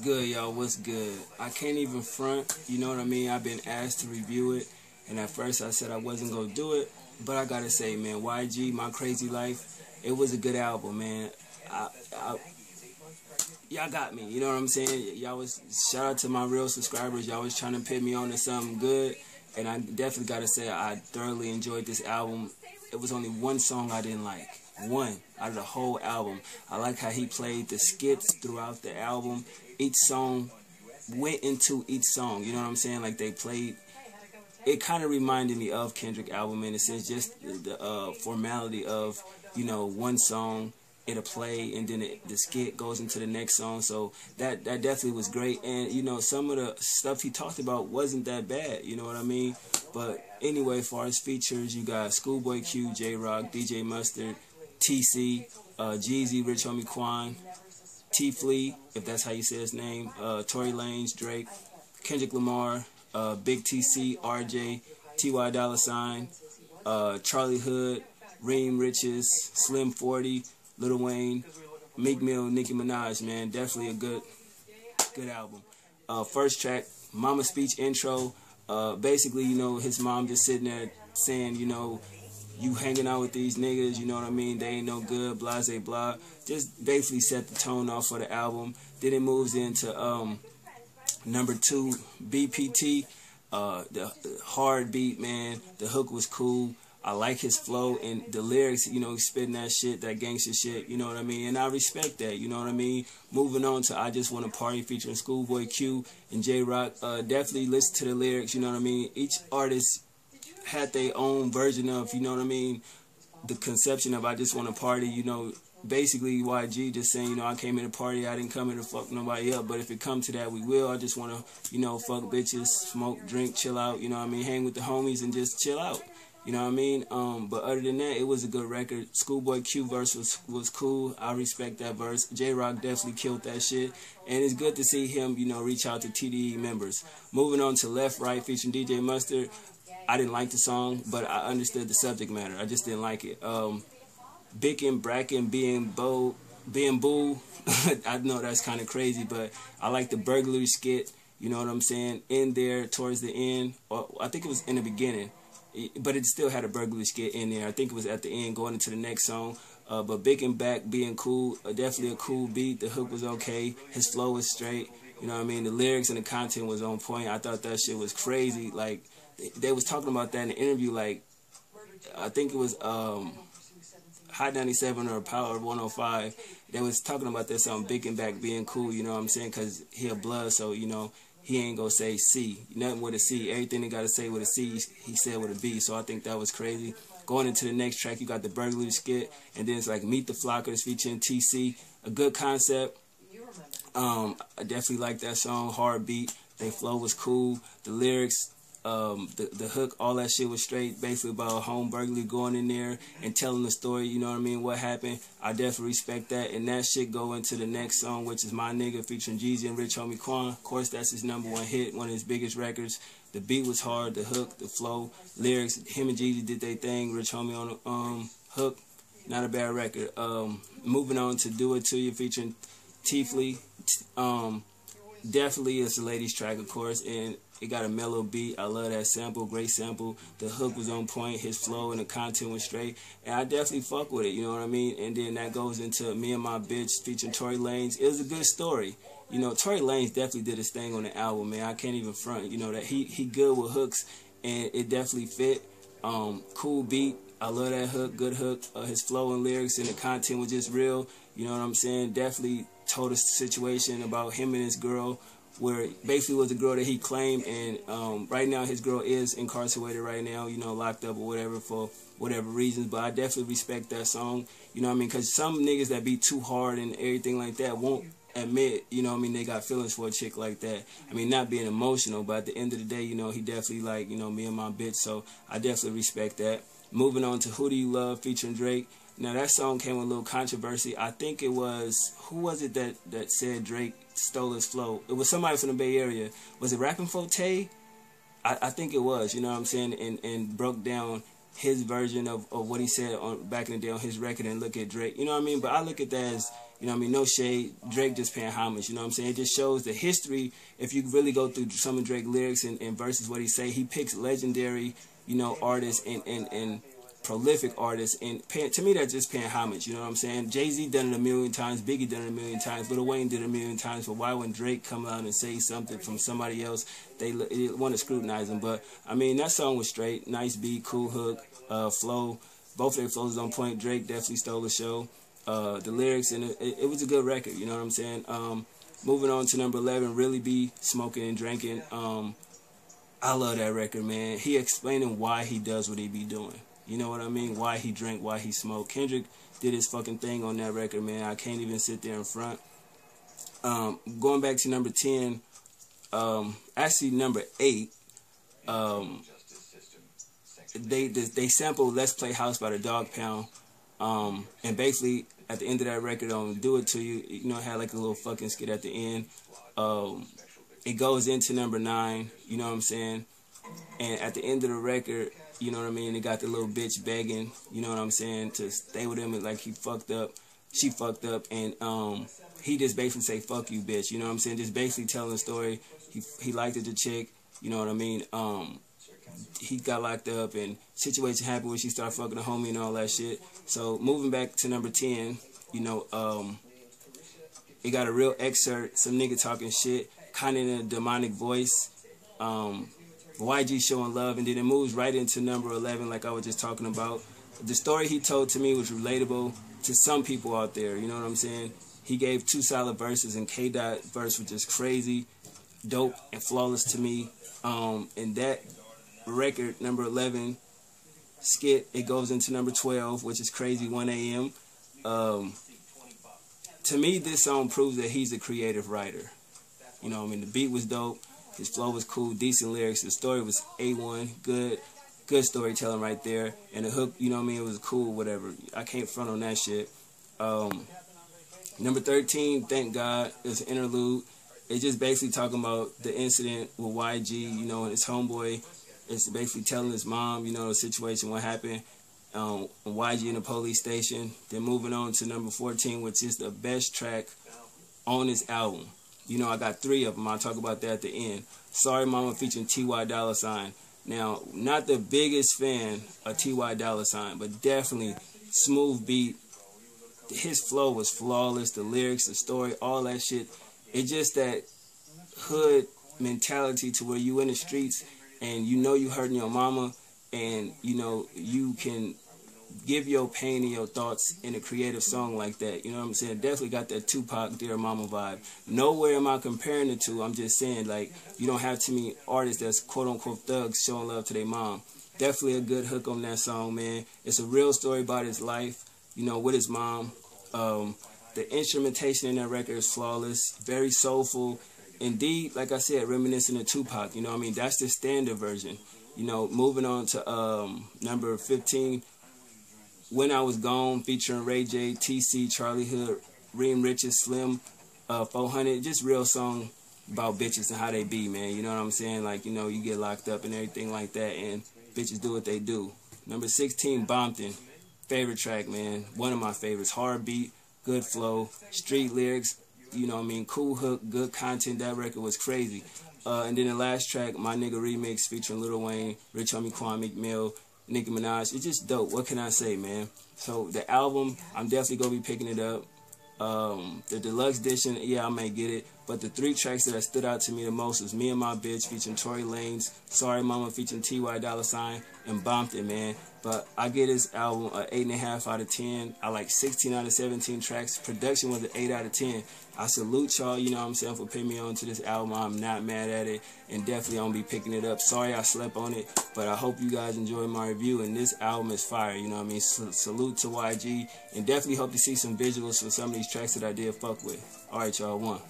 Good, y'all. What's good? I can't even front. You know what I mean? I've been asked to review it, and at first I said I wasn't gonna do it, but I gotta say, man, YG, My Crazy Life, it was a good album, man. I y'all got me. You know what I'm saying? Y'all was shout out to my real subscribers. Y'all was trying to pit me on to something good, and I definitely gotta say I thoroughly enjoyed this album. It was only one song I didn't like. One out of the whole album. I like how he played the skits throughout the album. Each song went into each song. You know what I'm saying? Like they played. It kind of reminded me of Kendrick album in a sense, just the formality of one song it'll play and then the skit goes into the next song. So that definitely was great. And some of the stuff he talked about wasn't that bad. You know what I mean? But anyway, as far as features, you got Schoolboy Q, J Rock, DJ Mustard, TC, Jeezy, Rich Homie Quan, T Flea, if that's how you say his name, Tory Lanez, Drake, Kendrick Lamar, Big TC, RJ, Ty Dolla $ign, Charlie Hood, Reem Riches, Slim 40, Lil Wayne, Meek Mill, Nicki Minaj. Man, definitely a good album. First track, Mama Speech intro. Basically, his mom just sitting there saying, you hanging out with these niggas, you know what I mean? They ain't no good, blah, blah, blah. Just basically set the tone off for the album. Then it moves into number 2, BPT. The hard beat, man. The hook was cool. I like his flow and the lyrics, spitting that shit, that gangster shit, you know what I mean? And I respect that, you know what I mean? Moving on to I Just Wanna Party featuring Schoolboy Q and J Rock. Definitely listen to the lyrics, you know what I mean? Each artist had their own version of, you know what I mean, the conception of I Just Want to Party, basically YG just saying, I came here to party, I didn't come here to fuck nobody up, but if it come to that, we will. I just want to, fuck bitches, smoke, drink, chill out, you know what I mean, hang with the homies and just chill out, you know what I mean, but other than that, it was a good record. Schoolboy Q verse was cool. I respect that verse. J-Rock definitely killed that shit, and it's good to see him, reach out to TDE members. Moving on to Left Right featuring DJ Mustard. I didn't like the song, but I understood the subject matter. I just didn't like it. Bickin', Brackin', being boo. I know that's kind of crazy, but I like the burglary skit. You know what I'm saying? In there, towards the end, or I think it was in the beginning, but it still had a burglary skit in there. I think it was at the end, going into the next song. But Bickin' Back, being cool, definitely a cool beat. The hook was okay. His flow was straight. You know what I mean? The lyrics and the content was on point. I thought that shit was crazy. Like, they was talking about that in the interview, like, I think it was Hot 97 or Power 105. They was talking about that song, Bickin' Back, being cool, you know what I'm saying, because he a blood, so, he ain't gonna say C. Nothing with a C. Everything they gotta say with a C, he said with a B, so I think that was crazy. Going into the next track, you got the burglary skit, and then it's like Meet the Flockers featuring TC. A good concept. I definitely like that song, hard beat. Their flow was cool. The lyrics, the hook, all that shit was straight, basically about home burglary, going in there and telling the story, you know what I mean, what happened. I definitely respect that. And that shit go into the next song, which is My Nigga featuring Jeezy and Rich Homie Quan. Of course, that's his #1 hit, one of his biggest records. The beat was hard, the hook, the flow, lyrics. Him and Jeezy did their thing. Rich Homie on the hook. Not a bad record. Moving on to Do It To You featuring T Flea. Definitely it's a ladies track, of course, and it got a mellow beat. I love that sample, great sample. The hook was on point, his flow and the content was straight, and I definitely fuck with it, you know what I mean? And then that goes into Me and My Bitch featuring Tory Lanez. It was a good story. Tory Lanez definitely did his thing on the album, man. I can't even front, that he good with hooks, and it definitely fit. Cool beat. I love that hook, good hook. His flow and lyrics and the content was just real, you know what I'm saying? Definitely told us the situation about him and his girl, where basically was the girl that he claimed, and right now his girl is incarcerated right now, locked up or whatever for whatever reasons. But I definitely respect that song, you know what I mean, because some niggas that be too hard and everything like that won't admit, they got feelings for a chick like that. I mean, not being emotional, but at the end of the day, he definitely like, Me and My Bitch, so I definitely respect that. Moving on to Who Do You Love featuring Drake. Now, that song came with a little controversy. I think it was, who was it that said Drake stole his flow? It was somebody from the Bay Area. Was it Rappin' Forte? I think it was, you know what I'm saying, and broke down his version of what he said back in the day on his record and look at Drake. You know what I mean? But I look at that as You know what I mean? No shade. Drake just paying homage. You know what I'm saying? It just shows the history. If you really go through some of Drake's lyrics and verses, what he say, he picks legendary, you know, artists and prolific artists, and to me that's just paying homage. You know what I'm saying? Jay-Z done it a million times, Biggie done it a million times, Lil Wayne did it a million times. But why when Drake come out and say something from somebody else, they want to scrutinize him? But I mean, that song was straight, nice beat, cool hook, flow. Both their flows on point. Drake definitely stole the show. The lyrics, and it was a good record. You know what I'm saying? Moving on to number 11, Really Be Smoking and Drinking. I love that record, man. He explaining why he does what he be doing. You know what I mean? Why he drink, why he smoke. Kendrick did his fucking thing on that record, man. I can't even sit there in front. Going back to number 10, actually number 8, they sampled Let's Play House by the Dog Pound. And basically, at the end of that record, Do It To You, you know, it had like a little fucking skit at the end. It goes into number 9, you know what I'm saying? And at the end of the record, you know what I mean, they got the little bitch begging, you know what I'm saying, to stay with him, and like he fucked up, she fucked up, and he just basically say, fuck you, bitch, you know what I'm saying, just basically telling the story. He liked the chick, you know what I mean, he got locked up, and situation happened where she started fucking a homie and all that shit. So moving back to number 10, you know, it got a real excerpt, some nigga talking shit, kind of in a demonic voice, YG showing love, and then it moves right into number 11, like I was just talking about. The story he told to me was relatable to some people out there, you know what I'm saying? He gave 2 solid verses, and K-Dot verse was just crazy, dope, and flawless to me. And that record, number 11, skit, it goes into number 12, which is Crazy 1 a.m. To me, this song proves that he's a creative writer. You know what I mean? The beat was dope. His flow was cool, decent lyrics. The story was A1, good storytelling right there. And the hook, you know what I mean, it was cool, whatever. I can't front on that shit. Number 13, Thank God, it's an interlude. It's just basically talking about the incident with YG, you know, and his homeboy. It's basically telling his mom, you know, the situation, what happened. YG in the police station. Then moving on to number 14, which is the best track on this album. You know, I got 3 of them. I'll talk about that at the end. Sorry Mama featuring T.Y. Dolla $ign. Now, not the biggest fan of T.Y. Dolla $ign, but definitely smooth beat. His flow was flawless. The lyrics, the story, all that shit. It's just that hood mentality to where you in the streets and you know you hurting your mama, and you know you can give your pain and your thoughts in a creative song like that. You know what I'm saying? Definitely got that Tupac Dear Mama vibe. Nowhere am I comparing the two. I'm just saying, like, you don't have too many artists that's quote-unquote thugs showing love to their mom. Definitely a good hook on that song, man. It's a real story about his life, you know, with his mom. The instrumentation in that record is flawless, very soulful. Indeed, like I said, reminiscent of Tupac. You know what I mean? That's the standard version. You know, moving on to number 15, When I Was Gone, featuring Ray J, TC, Charlie Hood, Reem Riches, Slim, 400. Just real song about bitches and how they be, man. You know what I'm saying? Like, you know, you get locked up and everything like that, and bitches do what they do. Number 16, Bompton. Favorite track, man. One of my favorites. Hard beat, good flow, street lyrics, you know what I mean, cool hook, good content. That record was crazy. And then the last track, My Nigga Remix, featuring Lil Wayne, Rich Homie Quan, Meek Mill, Nicki Minaj. It's just dope. What can I say, man? So the album, I'm definitely going to be picking it up. The deluxe edition, yeah, I may get it. But the 3 tracks that stood out to me the most was Me and My Bitch featuring Tory Lanez, Sorry Mama featuring T.Y. Dolla $ign, and Bompton, man. But I give this album an 8.5 out of 10. I like 16 out of 17 tracks. Production was an 8 out of 10. I salute y'all, you know what I'm saying, for putting me on to this album. I'm not mad at it, and definitely I'm going to be picking it up. Sorry I slept on it, but I hope you guys enjoyed my review, and this album is fire, you know what I mean? Salute to YG, and definitely hope to see some visuals for some of these tracks that I did fuck with. Alright, y'all, 1.